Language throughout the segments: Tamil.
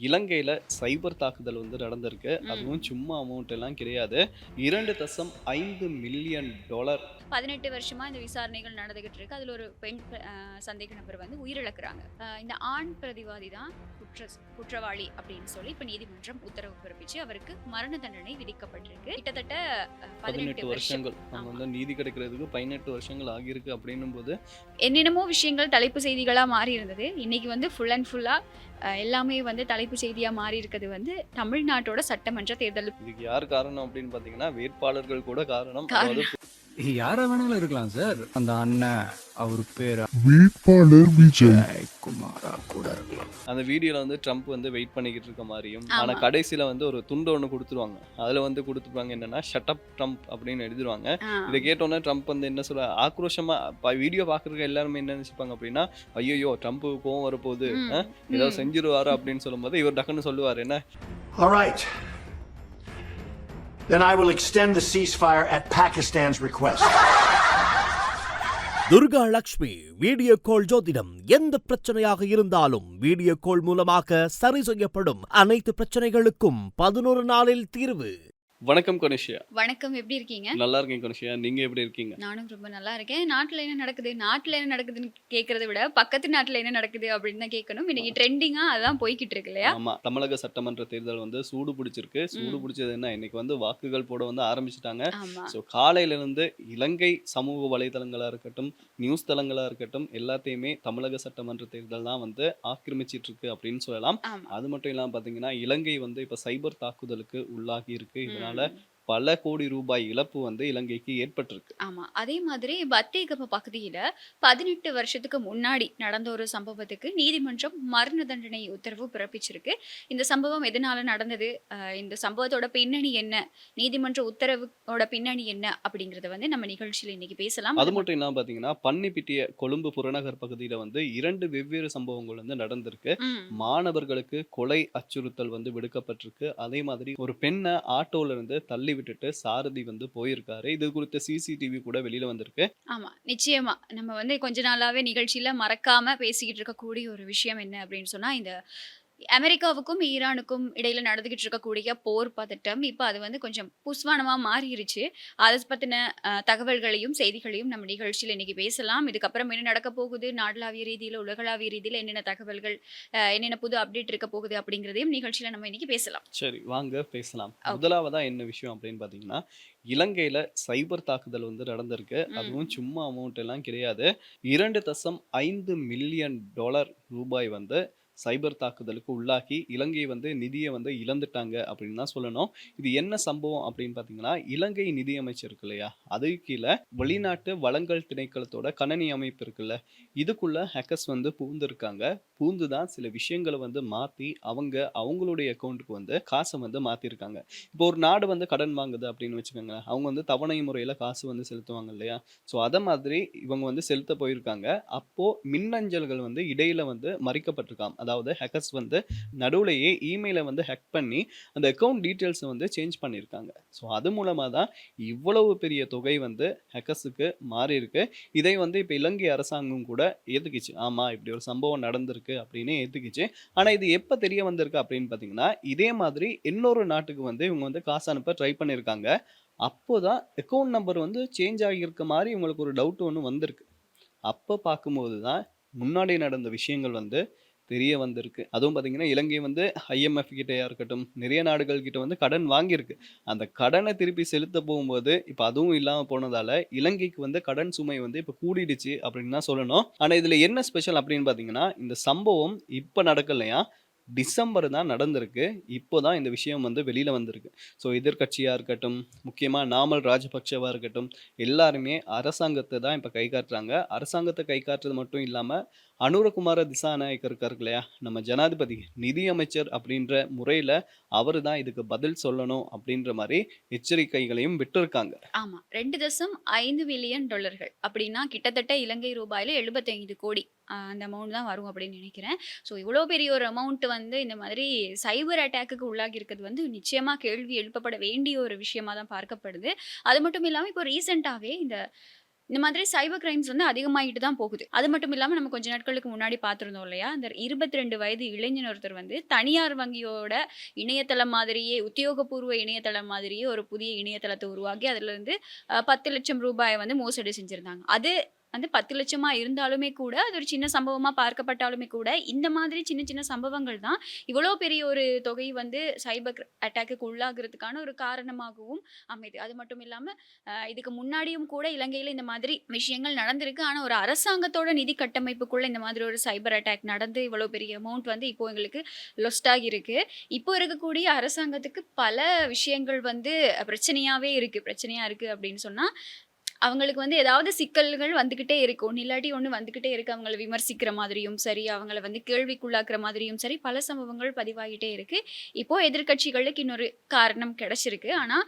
இலங்கையில சைபர் தாக்குதல் வந்து நடந்திருக்கு. அதுவும் ம். சும்மா அமௌண்ட் எல்லாம் கிடையாது. 2.5 மில்லியன் டாலர். 18 வருஷமா இந்த விசாரணைகள் நடந்துகிட்டு இருக்கு. அதுல ஒரு பெண் சந்தேக நபர் வந்து உயிரிழக்கிறாங்க. இந்த ஆண் பிரதிவாதி தான் குற்றவாளி அப்படின்னு சொல்லி இப்ப நீதிமன்றம் உத்தரவு பிறப்பிச்சு அவருக்கு மரண தண்டனை விதிக்கப்பட்டிருக்கு. கிட்டத்தட்ட 18 18 வருஷம். வருஷங்கள். அவங்க ஆமா. வந்து நீதி கிடைக்கிறதுக்கு 18 வருஷங்கள் ஆகியிருக்கு அப்படின்னும்போது, என்னென்னமோ விஷயங்கள் தலைப்பு செய்திகளா மாறி இருந்தது. இன்னைக்கு வந்து ஃபுல் அண்ட் ஃபுல்லா எல்லாமே வந்து தலைப்பு செய்தியா மாறி இருக்கிறது வந்து தமிழ்நாட்டோட சட்டமன்ற தேர்தல் இதுக்கு யார் காரணம் அப்படின்னு பார்த்தீங்கன்னா, வேட்பாளர்கள் கூட காரணம். அதாவது காரணம். யாரா வேணாலும் இருக்கலாம் சார். அந்த அண்ணன் அவரு பேரு வேட்பாளர் விஜய். குமாரா கூட இருக்கலாம். அந்த வீடியோல வந்து ட்ரம்ப் வந்து வெயிட் பண்ணிக்கிட்டு இருக்க மாரியும், ஆனா ஆமா. கடைசியில வந்து ஒரு துண்டு ஒண்ணு குடுத்துருவாங்க. அதுல வந்து குடுத்துருப்பாங்க என்னன்னா, "ஷட் அப் ட்ரம்ப்" அப்படின்னு எழுதிருவாங்க. ஆ. இத கேட்டோனே ட்ரம்ப் வந்து என்ன சொல்ல ஆக்ரோஷமா வீடியோ பார்க்குறவங்க எல்லாருமே என்ன நினைச்சுப்பாங்க அப்படின்னா, "ஐய்யய்யோ! ட்ரம்ப்புக்கு கோவம் வரப்போகுது. ம். ஏதோ ம். செஞ்சுருவாரு" அப்படின்னு சொல்லும்போது, இவர் டக்குன்னு சொல்லுவாரு என்ன, All right. Then I will extend the ceasefire at Pakistan's request. Durga Lakshmi video call ஜோதிடம் எந்த பிரச்சனையாக இருந்தாலும் வீடியோ கால் மூலமாக சரி செய்யப்படும். அனைத்து பிரச்சனைகளுக்கும் 11 நாளில் தீர்வு. வணக்கம் கனிஷ்யா. வணக்கம். எப்படி இருக்கீங்க? நல்லா இருக்கேன் கனிஷ்யா. நீங்க எப்படி இருக்கீங்க? நானும் ரொம்ப நல்லா இருக்கேன். நாட்டுல என்ன நடக்குது? நாட்டுல என்ன நடக்குதுன்னு கேட்கிறத விட, பக்கத்து நாட்டுல என்ன நடக்குது அப்படின்னு தான் கேட்கணும். இன்னைக்கு ட்ரெண்டிங்கா அதான் போய்க்கிட்டு இருக்கு இல்லையா? ஆமா. தமிழக சட்டமன்ற தேர்தல் வந்து சூடு பிடிச்சிருக்கு. சூடு ம். பிடிச்சது என்ன, இன்னைக்கு வந்து வாக்குகள் போட வந்து ஆரம்பிச்சுட்டாங்க. ஆமா. ஸோ காலையில இருந்து இலங்கை சமூக வலைதளங்களா இருக்கட்டும், நியூஸ் தளங்களா இருக்கட்டும், எல்லாத்தையுமே தமிழக சட்டமன்ற தேர்தல் தான் வந்து ஆக்கிரமிச்சிட்டு இருக்கு அப்படின்னு சொல்லலாம். ஆமா. அது மட்டும் இல்லாம பார்த்தீங்கன்னா, இலங்கை வந்து இப்ப சைபர் தாக்குதலுக்கு உள்ளாகி இருக்கு. இதனால ம். பல கோடி ரூபாய் இழப்பு வந்து இலங்கைக்கு ஏற்பட்டிருக்கு. ஆமா. அதே மாதிரி பத்தேகம பகுதியில 18 வருஷத்துக்கு முன்னாடி நடந்த ஒரு சம்பவத்துக்கு நீதிமன்றம் மரண தண்டனை உத்தரவு பிறப்பிச்சிருக்கு. இந்த சம்பவம் எதனால நடந்தது? இந்த சம்பவத்தோட பின்னணி என்ன? நீதிமன்ற உத்தரவோட பின்னணி என்ன? அப்படிங்கிறத வந்து நம்ம நிகழ்ச்சியில இன்னைக்கு பேசலாம். அது மட்டும் இல்லாம பார்த்தீங்கன்னா, பன்னிப்பிட்டிய கொழும்பு புறநகர் பகுதியில வந்து 2 வெவ்வேறு சம்பவங்கள் வந்து நடந்திருக்கு. ம். மாணவர்களுக்கு கொலை அச்சுறுத்தல் வந்து விடுக்கப்பட்டிருக்கு. அதே மாதிரி ஒரு பெண்ண ஆட்டோல இருந்து தள்ளி விட்டுட்டு சாரதி வந்து போயிருக்காரு. இது குறித்த சிசிடிவி கூட வெளியில வந்திருக்கு. ஆமா. நிச்சயமா. நம்ம வந்து கொஞ்ச நாளாவே நிகழ்ச்சியில மறக்காம பேசிக்கிட்டு இருக்கக்கூடிய ஒரு விஷயம் என்ன அப்படின்னு சொன்னா, இந்த அமெரிக்காவுக்கும், ஈரானுக்கும் இடையில நடந்துகிட்டு இருக்கக்கூடிய போர் பதட்டம், இப்ப அது வந்து கொஞ்சம் புஸ்வானமா மாறிருச்சு. அத பத்தின தகவல்களையும், செய்திகளையும் நம்ம நிகழ்ச்சியில இன்னைக்கு பேசலாம். இதுக்கப்புறம் என்ன நடக்கப் போகுது? நாடளாவிய ரீதியில, உலகளாவிய ரீதியில என்னென்ன தகவல்கள், என்னென்ன புது அப்டேட் இருக்க போகுது அப்படிங்கிறதையும் நிகழ்ச்சியில நம்ம இன்னைக்கு பேசலாம். சரி, வாங்க பேசலாம். ஓகே. முதலாவதா என்ன விஷயம் அப்படின்னு பார்த்தீங்கன்னா, இலங்கையில சைபர் தாக்குதல் வந்து நடந்திருக்கு. அதுவும் ம். சும்மா அமௌண்ட் எல்லாம் கிடையாது. 2.5 மில்லியன் டாலர் ரூபாய் வந்து சைபர் தாக்குதலுக்கு உள்ளாகி, இலங்கை வந்து நிதிய வந்து இழந்துட்டாங்க அப்படின்னு தான் சொல்லணும். இது என்ன சம்பவம் அப்படின்னு பார்த்தீங்கன்னா, இலங்கை நிதியமைச்சர் இருக்கு இல்லையா? அதுக்கு கீழ வெளிநாட்டு வளங்கள் திணைக்களத்தோட கணனி அமைப்பு இருக்குல்ல, இதுக்குள்ள ஹேக்கர்ஸ் வந்து புகுந்திருக்காங்க. புகுந்து தான் சில விஷயங்கள வந்து மாத்தி, அவங்களுடைய அக்கவுண்ட்க்கு வந்து காச வந்து மாத்திருக்காங்க. இப்போ ஒரு நாடு வந்து கடன் வாங்குது அப்படின்னு வச்சுக்கோங்களேன். அவங்க வந்து தவணை முறையில காசு வந்து செலுத்துவாங்க இல்லையா? ஸோ அத மாதிரி இவங்க வந்து செலுத்த போயிருக்காங்க. அப்போ மின்னஞ்சல்கள் வந்து இடையில வந்து மறிக்கப்பட்டிருக்காம். அதாவது ஹேக்கர்ஸ் வந்து நடுவுலயே இமெயில வந்து ஹேக் பண்ணி அந்த அக்கவுண்ட் டீட்டெயில்ஸ வந்து சேஞ்ச் பண்ணியிருக்காங்க. ஸோ அது மூலமா தான் இவ்வளவு பெரிய தொகை வந்து ஹேக்கர்ஸுக்கு மாறியிருக்கு. இதை வந்து இப்ப இலங்கை அரசாங்கம் கூட ஏத்துக்கிச்சு. ஆமா, இப்படி ஒரு சம்பவம் நடந்திருக்கு அப்படின்னு ஏத்துக்கிச்சு. ஆனா இது எப்ப தெரிய வந்திருக்கு அப்படின்னு பார்த்தீங்கன்னா, இதே மாதிரி இன்னொரு நாட்டுக்கு வந்து இவங்க வந்து காசு அனுப்ப ட்ரை பண்ணியிருக்காங்க. அப்போதான் அக்கவுண்ட் நம்பர் வந்து சேஞ்ச் ஆகியிருக்க மாரி இவங்களுக்கு ஒரு டவுட் ஒண்ணு வந்திருக்கு. அப்ப பார்க்கும்போது தான் முன்னாடி நடந்த விஷயங்கள் வந்து தெரிய வந்திருக்கு. அதுவும் பார்த்தீங்கன்னா, இலங்கை வந்து IMF கிட்டயா இருக்கட்டும், நிறைய நாடுகள் கிட்ட வந்து கடன் வாங்கியிருக்கு. அந்த கடன திருப்பி செலுத்த போகும்போது, இப்ப அதுவும் இல்லாம போனதால, இலங்கைக்கு வந்து கடன் சுமை வந்து இப்ப கூடிடுச்சு அப்படின்னு தான் சொல்லணும். ஆனா இதுல என்ன ஸ்பெஷல் அப்படின்னு பார்த்தீங்கன்னா, இந்த சம்பவம் இப்ப நடக்கலையாம். டிசம்பர் தான் நடந்திருக்கு. இப்போ தான் இந்த விஷயம் வந்து வெளியில வந்திருக்கு. ஸோ எதிர்க்கட்சியா இருக்கட்டும், முக்கியமா நாமல் ராஜபக்ஷவா இருக்கட்டும், எல்லாருமே அரசாங்கத்த தான் இப்ப கை காட்டுறாங்க. அரசாங்கத்த கை காட்டுறது மட்டும் இல்லாம, அனுரகுமார திசாநாயக்க இருக்காரு இல்லையா? நம்ம ஜனாதிபதி, நிதியமைச்சர் அப்படின்ற முறையில அவரு தான் இதுக்கு பதில் சொல்லணும் அப்படின்ற மாரி எச்சரிக்கைகளையும் விட்டிருக்காங்க. ஆமா. 2.5 மில்லியன் டாலர்கள் அப்படின்னா கிட்டத்தட்ட இலங்கை ரூபாயில 75 கோடி. அந்த அமௌண்ட் தான் வரும் அப்படின்னு நினைக்கிறேன். ஸோ இவ்வளோ பெரிய ஒரு அமௌண்ட் வந்து இந்த மாதிரி சைபர் அட்டாக்குக்கு உள்ளாகி இருக்கிறது வந்து நிச்சயமா கேள்வி எழுப்பப்பட வேண்டிய ஒரு விஷயமா தான் பார்க்கப்படுது. அது மட்டும் இல்லாம இப்போ ரீசென்ட்டாவே இந்த இந்த மாதிரி சைபர் கிரைம்ஸ் வந்து அதிகமாயிட்டு தான் போகுது. அது மட்டும் இல்லாம நம்ம கொஞ்ச நாட்களுக்கு முன்னாடி பார்த்திருந்தோம் இல்லையா? அந்த 22 வயது இளைஞன் ஒருத்தர் வந்து தனியார் வங்கியோட இணையதளம் மாதிரியே, உத்தியோகபூர்வ இணையதளம் மாதிரியே ஒரு புதிய இணையதளத்த உருவாக்கி, அதிலிருந்து ரூ. 10,00,000 வந்து மோசடி செஞ்சிருந்தாங்க. அது வந்து 10,00,000 இருந்தாலுமே கூட, அது ஒரு சின்ன சம்பவமா பார்க்கப்பட்டாலுமே கூட, இந்த மாதிரி சின்ன சின்ன சம்பவங்கள் தான் இவ்வளோ பெரிய ஒரு தொகை வந்து சைபர் அட்டாக்குக்கு உள்ளாகுறதுக்கான ஒரு காரணமாகவும் அமையுது. அது மட்டும் இல்லாம, இதுக்கு முன்னாடியும் கூட இலங்கையில இந்த மாதிரி விஷயங்கள் நடந்திருக்கு. ஆனா, ஒரு அரசாங்கத்தோட நிதி கட்டமைப்புக்குள்ள இந்த மாதிரி ஒரு சைபர் அட்டாக் நடந்து இவ்வளோ பெரிய அமௌண்ட் வந்து இப்போ எங்களுக்கு லொஸ்ட் ஆகியிருக்கு. இப்போ இருக்கக்கூடிய அரசாங்கத்துக்கு பல விஷயங்கள் வந்து பிரச்சனையா இருக்கு அப்படின்னு சொன்னா, அவங்களுக்கு வந்து ஏதாவது சிக்கல்கள் வந்துகிட்டே இருக்கு. ஒண்ணு இல்லாட்டி ஒண்ணு வந்துகிட்டே இருக்கு. அவங்கள விமர்சிக்கிற மாதிரியும் சரி, அவங்கள வந்து கேள்விக்குள்ளாக்குற மாதிரியும் சரி, பல சம்பவங்கள் பதிவாகிட்டே இருக்கு. இப்போ எதிர்க்கட்சிகளுக்கு இன்னொரு காரணம் கிடைச்சிருக்கு. ஆனா,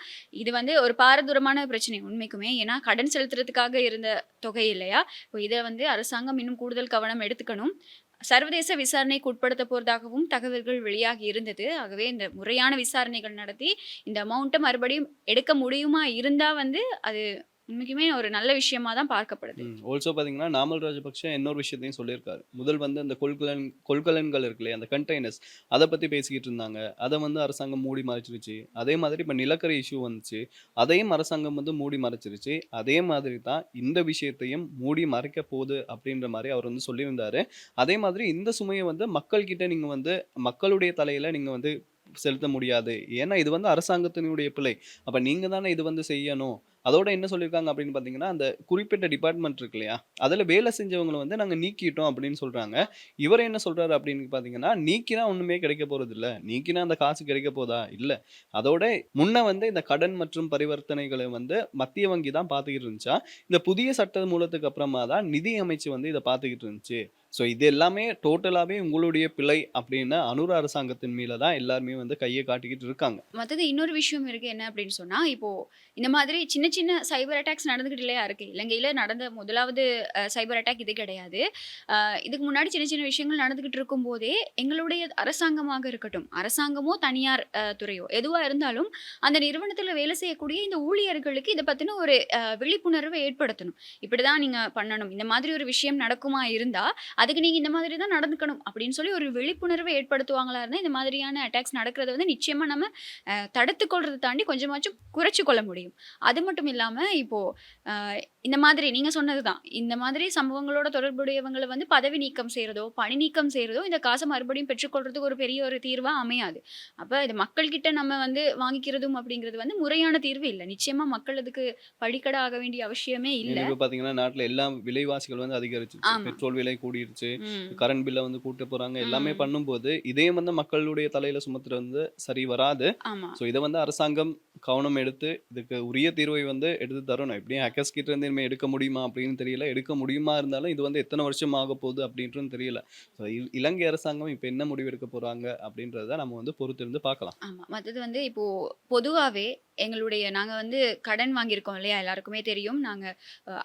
இது வந்து ஒரு பாரதூரமான பிரச்சனை உண்மைக்குமே. ஏன்னா, கடன் செலுத்துறதுக்காக இருந்த தொகை இல்லையா? இப்போ இத வந்து அரசாங்கம் இன்னும் கூடுதல் கவனம் எடுத்துக்கணும். சர்வதேச விசாரணைக்கு உட்படுத்த போறதாகவும் தகவல்கள் வெளியாகி இருந்தது. ஆகவே இந்த முறையான விசாரணைகள் நடத்தி, இந்த அமௌண்ட்ட மறுபடியும் எடுக்க முடியுமா இருந்தா வந்து, அது உண்மைக்குமே ஒரு நல்ல விஷயமா தான் பார்க்கப்படுது. ஆல்சோ பார்த்தீங்கன்னா, நாமல் ராஜபக்ஷ இன்னொரு விஷயத்தையும் சொல்லியிருக்காரு. முதல் வந்து அந்த கொள்கலன்கள் இருக்கு இல்லையா? அந்த கண்டெய்னர்ஸ் அத பத்தி பேசிக்கிட்டு இருந்தாங்க. அத வந்து அரசாங்கம் மூடி மறைச்சிருச்சு. அதே மாதிரி இப்ப நிலக்கரி இஷ்யூ வந்துச்சு. அதையும் அரசாங்கம் வந்து மூடி மறைச்சிருச்சு. அதே மாதிரி தான் இந்த விஷயத்தையும் மூடி மறைக்க போது அப்படின்ற மாரி அவர் வந்து சொல்லியிருந்தாரு. அதே மாதிரி இந்த சுமைய வந்து மக்கள் கிட்ட நீங்க வந்து மக்களுடைய தலையில நீங்க வந்து செலுத்த முடியாது. ஏன்னா இது வந்து அரசாங்கத்தினுடைய பிழை. அப்ப நீங்க தானே இது வந்து செய்யணும். அதோட என்ன சொல்லியிருக்காங்க அப்படின்னு பார்த்தீங்கன்னா, அந்த குறிப்பிட்ட டிபார்ட்மெண்ட் இருக்கு இல்லையா? அதுல வேலை செஞ்சவங்கள வந்து நாங்க நீக்கிட்டோம் அப்படின்னு சொல்றாங்க. இவரு என்ன சொல்றாரு அப்படின்னு பார்த்தீங்கன்னா, நீக்கினா ஒண்ணுமே கிடைக்க போறதில்ல. நீக்கினா அந்த காசு கிடைக்க போதா? இல்ல. அதோட முன்ன வந்து இந்த கடன் மற்றும் பரிவர்த்தனைகள வந்து மத்திய வங்கி தான் பார்த்துக்கிட்டு இருந்துச்சாம். இந்த புதிய சட்ட மூலத்துக்கு அப்புறமா தான் நிதி அமைச்சு வந்து இத பார்த்துக்கிட்டு இருந்துச்சு. ஸோ இது எல்லாமே டோட்டலாவே உங்களுடைய பிழை அப்படின்னு அனுர அரசாங்கத்தின் மேல தான் எல்லாருமே வந்து கைய காட்டிக்கிட்டு இருக்காங்க. மத்தது இன்னொரு விஷயம் இருக்கு. என்ன அப்படின்னு சொன்னா, இப்போ இந்த மாதிரி சின்ன சின்ன சைபர் அட்டாக்ஸ் நடந்துகிட்டுலயா இருக்கு. இலங்கையில நடந்த முதலாவது சைபர் அட்டாக் இது கிடையாது. இதுக்கு முன்னாடி சின்ன சின்ன விஷயங்கள் நடந்துகிட்டு இருக்கும்போதே, எங்களுடைய அரசாங்கமாக இருக்கட்டும், அரசாங்கமோ, தனியார் துறையோ எதுவா இருந்தாலும், அந்த நிறுவனத்தில வேலை செய்யக்கூடிய இந்த ஊழியர்களுக்கு இத பத்தின ஒரு விழிப்புணர்வை ஏற்படுத்தணும். இப்படிதான் நீங்க பண்ணணும். இந்த மாதிரி ஒரு விஷயம் நடக்குமா இருந்தா, அதுக்கு நீங்க இந்த மாதிரி தான் நடந்துக்கணும் அப்படின்னு சொல்லி ஒரு விழிப்புணர்வை ஏற்படுத்துவாங்களா இருந்தா, இந்த மாதிரியான அட்டாக்ஸ் நடக்கிறத வந்து நிச்சயமா நம்ம தடுத்துக் கொள்றத தாண்டி கொஞ்சமாச்சும் குறைச்சு கொள்ள முடியும். அது மட்டும் இல்லாம இப்போ அ இந்த மாதிரி நீங்க சொன்னதுதான். இந்த மாதிரி சம்பவங்களோட தொடர்புடையவங்கள வந்து பதவி நீக்கம் செய்றதோ, பணி நீக்கம் செய்றதோ, இந்த காச மறுபடியும் பெற்றுக்கொள்றதுக்கு ஒரு பெரிய ஒரு தீர்வா அமையாது. அப்ப இது மக்கள் கிட்ட நம்ம வந்து வாங்கிக்கிறதும் அப்படிங்கிறது வந்து முறையான தீர்வு இல்ல. நிச்சயமா மக்கள் அதுக்கு பலிகடா ஆக வேண்டிய அவசியமே இல்ல. இப்ப பார்த்தீங்கன்னா, நாட்ல எல்லா விலைவாசிகள் வந்து அதிகரிச்சுருச்சு. ஆமா. பெட்ரோல் விலை கூடிருச்சு. ம். கரண்ட் பில்ல வந்து கூட்ட போறாங்க. எல்லாமே ம். பண்ணும்போது, இதையும் வந்து மக்களுடைய தலையில சுமத்துறது வந்து சரி வராது. ஆமா. ஸோ இத வந்து அரசாங்கம் கவனம் எடுத்து, இதுக்கு உரிய தீர்வை வந்து எடுத்து தரணும். எப்படியும் ஹேக்கர்ஸ் கிட்ட இருந்து இனிமே எடுக்க முடியுமா அப்படின்னு தெரியல. எடுக்க முடியுமா இருந்தாலும், இது வந்து எத்தன வருஷம் ஆகப்போகுது அப்படின்றும் தெரியல. ஸோ இலங்கை அரசாங்கம் இப்ப என்ன முடிவு எடுக்க போறாங்க அப்படின்றத நம்ம வந்து பொறுத்திருந்து பார்க்கலாம். ஆமா. மத்தது வந்து இப்போ பொதுவாவே நாங்க வந்து கடன் வாங்கியிருக்கோம் இல்லையா? எல்லாருக்குமே தெரியும். நாங்க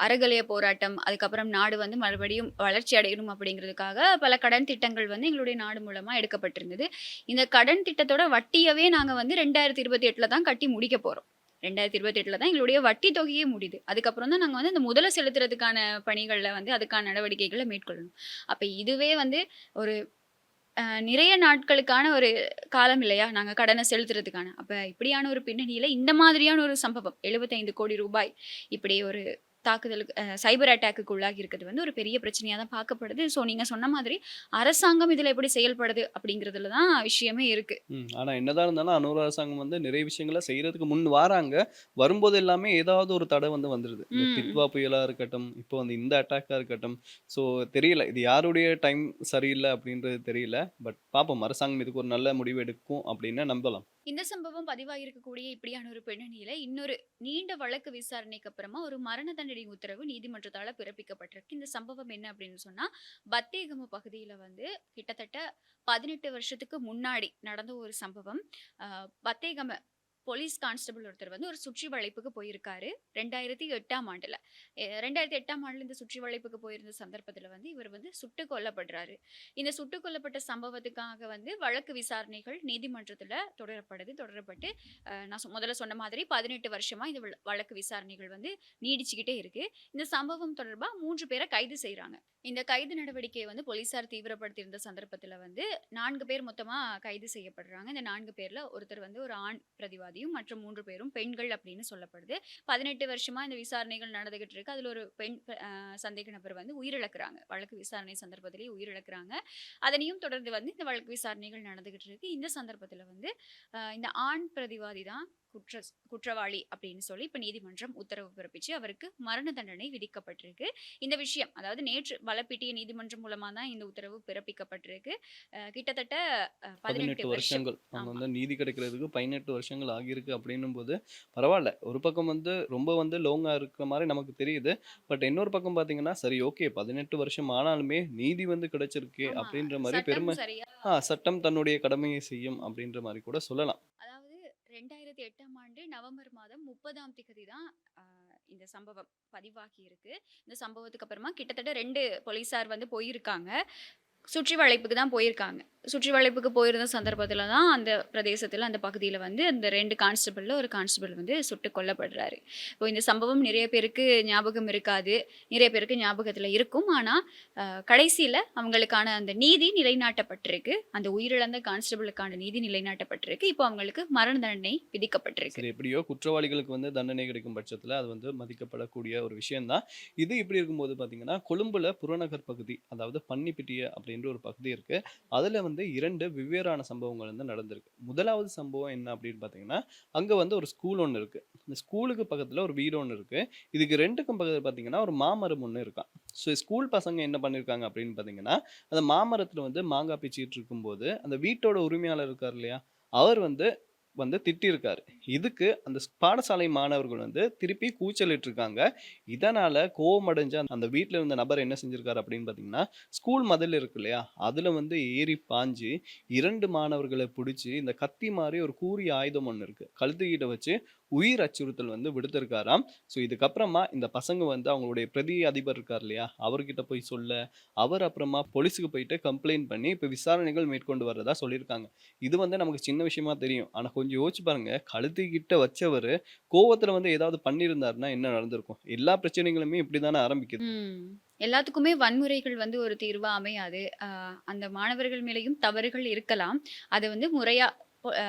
அறகலைய போராட்டம், அதுக்கப்புறம் நாடு வந்து மறுபடியும் வளர்ச்சி அடையணும் அப்படிங்கிறதுக்காக பல கடன் திட்டங்கள் வந்து எங்களுடைய நாடு மூலமா எடுக்கப்பட்டிருந்தது. இந்த கடன் திட்டத்தோட வட்டியவே நாங்க வந்து 2028ல தான் கட்டி முடிக்க போறோம். 2028ல தான் எங்களுடைய வட்டி தொகையே முடியுது. அதுக்கப்புறம் தான் நாங்க வந்து அந்த முதல செலுத்துறதுக்கான பணிகள்ல வந்து அதுக்கான நடவடிக்கைகள மேற்கொள்ளணும். அப்ப இதுவே வந்து ஒரு நிறைய நாட்களுக்கான ஒரு காலம் இல்லையா? நாங்க கடன செலுத்துறதுக்கான. அப்ப இப்படியான ஒரு பின்னணியில இந்த மாதிரியான ஒரு சம்பவம் ரூ. 75,00,00,000 இப்படி ஒரு தாக்குதலுக்கு சைபர் அட்டாக்குக்கு உள்ளாகி இருக்கிறது வந்து ஒரு பெரிய பிரச்சனையா தான் பார்க்கப்படுது. ஸோ நீங்க சொன்ன மாதிரி அரசாங்கம் இதுல எப்படி செயல்படுது அப்படிங்கிறதுல தான் விஷயமே இருக்கு. ஆனா என்னதான் இருந்தாலும் அன்னூர் அரசாங்கம் வந்து நிறைய விஷயங்கள செய்றதுக்கு முன் வாராங்க. வரும்போது எல்லாமே ஏதாவது ஒரு தடை வந்து வந்துருது. இந்த ம். டிட்வா புயலா இருக்கட்டும், இப்போ வந்து இந்த அட்டாக்கா இருக்கட்டும். ஸோ தெரியல. இது யாருடைய டைம் சரியில்ல அப்படின்றது தெரியல. பட் பார்ப்போம். அரசாங்கம் இதுக்கு ஒரு நல்ல முடிவு எடுக்கும் அப்படின்னு நம்பலாம். இந்த சம்பவம் பதிவாகியிருக்கக்கூடிய இப்படியான ஒரு பின்னணியில இன்னொரு நீண்ட வழக்கு விசாரணைக்கு அப்புறமா ஒரு மரண தண்டனை உத்தரவு நீதிமன்றத்தால பிறப்பிக்கப்பட்டிருக்கு. இந்த சம்பவம் என்ன அப்படின்னு சொன்னா, பத்தேகம பகுதியில வந்து கிட்டத்தட்ட 18 வருஷத்துக்கு முன்னாடி நடந்த ஒரு சம்பவம். பத்தேகம போலீஸ் கான்ஸ்டபிள் ஒருத்தர் வந்து ஒரு சுற்றி வளைப்புக்கு போயிருக்காரு 2008ஆம் ஆண்டுல. 2008ஆம் ஆண்டுல இந்த சுற்றி வளைப்புக்கு போயிருந்த சந்தர்ப்பத்துல வந்து இவர் வந்து சுட்டுக் கொல்லப்படுறாரு. இந்த சுட்டுக் கொல்லப்பட்ட சம்பவத்துக்காக வந்து வழக்கு விசாரணைகள் நீதிமன்றத்துல தொடரப்பட்டு நான் முதல்ல சொன்ன மாதிரி 18 வருஷமா இந்த வழக்கு விசாரணைகள் வந்து நீடிச்சுக்கிட்டே இருக்கு. இந்த சம்பவம் தொடர்பா 3 பேரை கைது செய்றாங்க. இந்த கைது நடவடிக்கையை வந்து போலீசார் தீவிரப்படுத்தியிருந்த சந்தர்ப்பத்துல வந்து 4 பேர் மொத்தமா கைது செய்யப்படுறாங்க. இந்த 4 பேர்ல ஒருத்தர் வந்து ஒரு ஆண் பிரதிவாதியும் மற்ற 3 பேரும் பெண்கள் அப்படின்னு சொல்லப்படுது. 18 வருஷமா இந்த விசாரணைகள் நடந்துகிட்டு இருக்கு. அதுல ஒரு பெண் சந்தேக நபர் வந்து உயிரிழக்கிறாங்க. வழக்கு விசாரணை சந்தர்ப்பத்திலேயே உயிரிழக்கிறாங்க. அதனையும் தொடர்ந்து வந்து இந்த வழக்கு விசாரணைகள் நடந்துகிட்டு இருக்கு. இந்த சந்தர்ப்பத்துல வந்து இந்த ஆண் பிரதிவாதி தான் குற்றவாளி அப்படின்னு சொல்லி இப்ப நீதிமன்றம் உத்தரவு பிறப்பிச்சு அவருக்கு மரண தண்டனை விதிக்கப்பட்டிருக்கு. இந்த விஷயம் அதாவது நேற்று வலப்பிட்டிய நீதிமன்றம் மூலமா தான் இந்த உத்தரவு பிறப்பிக்கப்பட்டிருக்கு. கிட்டத்தட்ட 18 வருஷம். வருஷங்கள் அவங்க ஆமா. வந்து நீதி கிடைக்கிறதுக்கு 18 வருஷங்கள் ஆகியிருக்கு அப்படின்னும் போது பரவாயில்ல. ஒரு பக்கம் வந்து ரொம்ப வந்து லோங்கா இருக்கிற மாதிரி நமக்கு தெரியுது. பட் இன்னொரு பக்கம் பார்த்தீங்கன்னா, சரி ஓகே 18 வருஷம் ஆனாலுமே நீதி வந்து கிடைச்சிருக்கே ஆமா. அப்படின்ற மாதிரி சட்டம் பெருமை சரியா சட்டம் தன்னுடைய கடமையை செய்யும் அப்படின்ற மாதிரி கூட சொல்லலாம். அதாவது 2008ஆம் ஆண்டு நவம்பர் மாதம் 30ஆம் திகதி தான் இந்த சம்பவம் பதிவாகி இருக்கு. இந்த சம்பவத்துக்கு அப்புறமா கிட்டத்தட்ட 2 போலீசார் வந்து போயிருக்காங்க. சுற்றி வளைப்புக்கு தான் போயிருக்காங்க. சுற்றி வளைப்புக்கு போயிருந்த சந்தர்ப்பத்துல தான் அந்த பிரதேசத்துல, அந்த பகுதியில வந்து அந்த 2 கான்ஸ்டபிள்ல ஒரு கான்ஸ்டபிள் வந்து சுட்டுக் கொல்லப்படுறாரு. இப்போ இந்த சம்பவம் நிறைய பேருக்கு ஞாபகம் இருக்காது. நிறைய பேருக்கு ஞாபகத்துல இருக்கும். ஆனா கடைசியில அவங்களுக்கான அந்த நீதி நிலைநாட்டப்பட்டிருக்கு. அந்த உயிரிழந்த கான்ஸ்டபிளுக்கான நீதி நிலைநாட்டப்பட்டிருக்கு. இப்போ அவங்களுக்கு மரண தண்டனை விதிக்கப்பட்டிருக்கு. சரி எப்படியோ குற்றவாளிகளுக்கு வந்து தண்டனை கிடைக்கும் பட்சத்துல அது வந்து மதிக்கப்படக்கூடிய ஒரு விஷயம் தான். இது இப்படி இருக்கும்போது பாத்தீங்கன்னா, கொழும்புல புறநகர் பகுதி அதாவது பன்னிப்பிட்டிய அப்படின்ற ஒரு பகுதி இருக்கு. அதுல வந்து 2 வெவ்வேறான சம்பவங்கள் வந்து நடந்திருக்கு. முதலாவது சம்பவம் என்ன அப்படின்னு பாத்தீங்கன்னா, அங்க வந்து ஒரு ஸ்கூல் ஒண்ணு இருக்கு. இந்த ஸ்கூலுக்கு பக்கத்துல ஒரு வீடு ஒண்ணு இருக்கு. இதுக்கு 2க்கும் பக்கத்துல பாத்தீங்கன்னா ஒரு மாமரம் ஒண்ணு இருக்காம். ஸோ ஸ்கூல் பசங்க என்ன பண்ணிருக்காங்க அப்படின்னு பாத்தீங்கன்னா, அந்த மாமரத்துல வந்து மாங்காய் பிச்சிட்டு இருக்கும்போது அந்த வீட்டோட உரிமையாளர் இருக்கார் இல்லையா, அவர் வந்து வந்து திட்டியிருக்காரு. இதுக்கு அந்த பாடசாலை மாணவர்கள் வந்து திருப்பி கூச்சலிட்டு இருக்காங்க. இதனால கோவமடைஞ்ச அந்த வீட்ல இருந்த நபர் என்ன செஞ்சிருக்காரு அப்படின்னு பார்த்தீங்கன்னா, ஸ்கூல் மதில் இருக்கு இல்லையா? அதுல வந்து ஏறி பாஞ்சு 2 மாணவர்கள புடிச்சு இந்த கத்தி மாரி ஒரு கூரிய ஆயுதம் ஒண்ணு இருக்கு. கழுத்துக்கிட்ட வச்சு உயிர் அச்சுறுத்தல் வந்து விடுத்திருக்காராம். ஸோ இதுக்கப்புறமா இந்த பசங்க வந்து அவங்களுடைய பிரதி அதிபர் இருக்கார் இல்லையா? அவர்கிட்ட போய் சொல்ல, அவர் அப்புறமா போலீஸுக்கு போயிட்டு கம்ப்ளைண்ட் பண்ணி இப்ப விசாரணைகள் மேற்கொண்டு வர்றதா சொல்லியிருக்காங்க. இது வந்து நமக்கு சின்ன விஷயமா தெரியும். ஆனா கொஞ்சம் யோசிச்சு பாருங்க. கழுத்துக்கிட்ட வச்சவரு கோவத்துல வந்து ஏதாவது பண்ணியிருந்தாருன்னா என்ன நடந்திருக்கும்? எல்லா பிரச்சனைகளுமே இப்படி தானே ஆரம்பிக்குது. ம். எல்லாத்துக்குமே வன்முறைகள் வந்து ஒரு தீர்வா அமையாது. அந்த மாணவர்கள் மேலேயும் தவறுகள் இருக்கலாம். அத வந்து முறையா பொ அ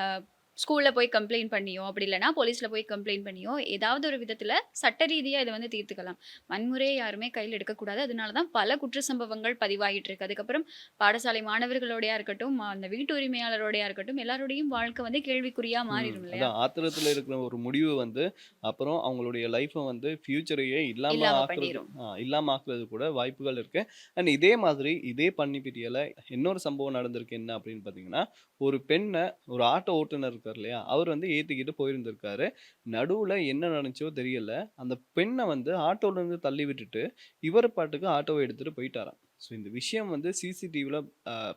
ஸ்கூல்ல போய் கம்ப்ளைண்ட் பண்ணியோ, அப்படி இல்லன்னா போலீஸ்ல போய் கம்ப்ளைண்ட் பண்ணியோ, ஏதாவது ஒரு விதத்துல சட்ட ரீதியா இத வந்து தீர்த்துக்கலாம். வன்முறைய யாருமே கையில எடுக்கக்கூடாது. அதனால தான் பல குற்ற சம்பவங்கள் பதிவாகிட்டு இருக்கு. அதுக்கப்புறம் பாடசாலை மாணவர்களோடயா இருக்கட்டும், அந்த வீட்டு உரிமையாளரோடயா இருக்கட்டும், எல்லாருடையும் வாழ்க்கை வந்து கேள்விக்குறியா மாறிடும் இல்லையா? அதான் ஆத்திரத்துல இருக்கிற ஒரு முடிவு வந்து, அப்புறம் அவங்களுடைய லைஃப்ப வந்து ஃபியூச்சரையே இல்லாம ஆக்குறது பண்ணிரும். இல்லாம ஆக்குறது கூட வாய்ப்புகள் இருக்கு. அண்ட் இதே மாதிரி இதே பன்னிப்பிட்டியல இன்னொரு சம்பவம் நடந்திருக்கு. என்ன அப்படின்னு பார்த்தீங்கன்னா, ஒரு பெண்ண ஒரு ஆட்டோ ஓட்டுநர் இருக்கார் இல்லையா? அவர் வந்து ஏத்திக்கிட்டு போயிருந்திருக்காரு. நடுவுல என்ன நடந்துச்சோ தெரியல. அந்த பெண்ண வந்து ஆட்டோல இருந்து தள்ளி விட்டுட்டு, இவரு பாட்டுக்கு ஆட்டோவ எடுத்துட்டு போயிட்டாராம். ஸோ இந்த விஷயம் வந்து சிசிடிவில